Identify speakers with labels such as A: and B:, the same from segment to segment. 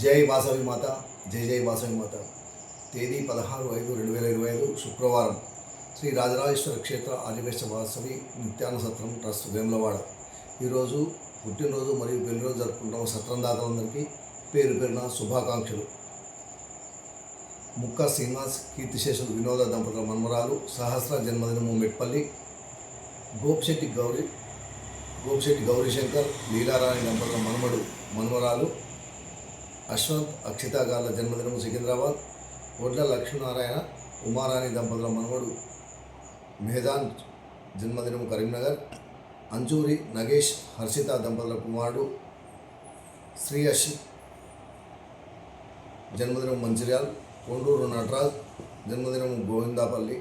A: జై వాసవి మాత, జై జై వాసవి మాత. తేదీ 16/5/2025 శుక్రవారం. శ్రీ రాజరాజేశ్వర క్షేత్ర ఆదివేశ వాసవి నిత్యాన్న సత్రం ట్రస్ట్ వేములవాడ. ఈరోజు పుట్టినరోజు మరియు పెళ్లిరోజు జరుపుకుంటున్న సత్రం దాతలందరికీ పేరు పేరున శుభాకాంక్షలు. ముక్క శ్రీనివాస్, కీర్తిశేషులు వినోద దంపతుల మన్మరాలు సహస్ర జన్మదినము మెట్పల్లి. గోపిశెట్టి గౌరీశంకర్, లీలారాణి దంపతుల మన్మరాలు అశ్వంత్, అక్షిత గార్ల జన్మదినము సికింద్రాబాద్. ఒడ్ల లక్ష్మీనారాయణ, ఉమారాణి దంపతుల మనవడు మెహదాన్ జన్మదినము కరీంనగర్. అంజూరి నగేష్, హర్షిత దంపతుల కుమారుడు శ్రీయష్ జన్మదినము మంచిర్యాల్. కొండూరు నటరాజ్ జన్మదినము గోవిందాపల్లి.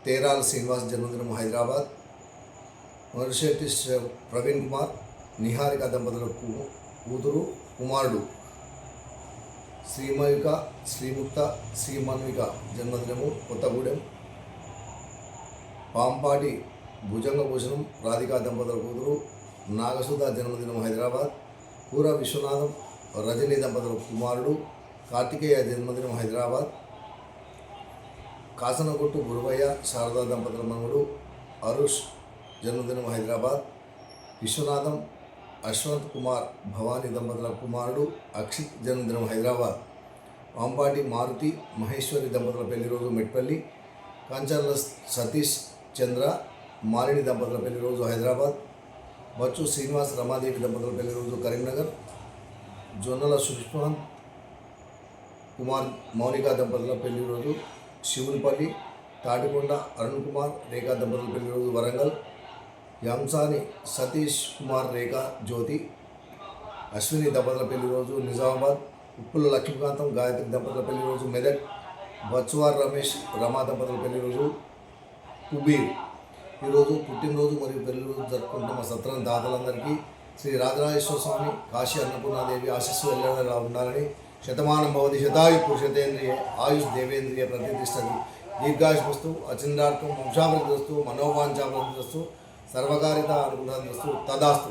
A: తేరాల శ్రీనివాస్ జన్మదినము హైదరాబాద్. మరుశెట్టి ప్రవీణ్ కుమార్, నిహారిక దంపతుల కూతురు కుమారుడు శ్రీమయుక, శ్రీముక్త, శ్రీమన్విక జన్మదినము కొత్తగూడెం. పాంపాటి భుజంగభూషణం, రాధికా దంపతుల కూతురు నాగసుధ జన్మదినం హైదరాబాద్. కూర విశ్వనాథం, రజనీ దంపతుల కుమారుడు కార్తికేయ జన్మదినం హైదరాబాద్. కాసనగొట్టు గురువయ్య, శారదా దంపతుల మనవడు అరుష్ జన్మదినం హైదరాబాద్. విశ్వనాథం, అశ్వంత్ కుమార్, భవానీ దంపతుల కుమారుడు అక్షిత్ జన్మదినం హైదరాబాద్. పాంపాటి మారుతి, మహేశ్వరి దంపతుల పెళ్లిరోజు మెట్పల్లి. కంచర్ల సతీష్ చంద్ర, మాలిని దంపతుల పెళ్లిరోజు హైదరాబాద్. బచ్చు శ్రీనివాస్, రమాదేవి దంపతుల పెళ్లిరోజు కరీంనగర్. జొన్నల సుష్మాంత్ కుమార్, మౌనిక దంపతుల పెళ్లిరోజు శివునిపల్లి. తాటికొండ అరుణ్ కుమార్, రేఖా దంపతుల పెళ్లిరోజు వరంగల్. యాంసాని సతీష్ కుమార్, రేఖా జ్యోతి, అశ్విని దంపతుల పెళ్లిరోజు నిజామాబాద్. ఉప్పుల లక్ష్మీకాంతం, గాయత్రి దంపతుల పెళ్లిరోజు మెదక్. బచ్వార్ రమేష్, రమా దంపతుల పెళ్లిరోజు కుబీర్. ఈరోజు పుట్టినరోజు మరియు పెళ్లిరోజు జరుపుకుంటున్న సత్రం దాతలందరికీ శ్రీ రాజరాజేశ్వర స్వామి, కాశీ అన్నపూర్ణాదేవి ఆశీస్సు ఎల్లవేళలా ఉండాలని. శతమానం భవతి శతాయు పురుషతేంద్రియ ఆయుష్ దేవేంద్రియ ప్రతిష్టతి. దీర్ఘాయుష్మస్తు, అచింద్రార్థం, వంశాభివృద్ధిస్తు, మనోవాంఛాభివృద్ధిస్తు, సర్వకారిత అనుగ్రహస్తు. తదాస్తు.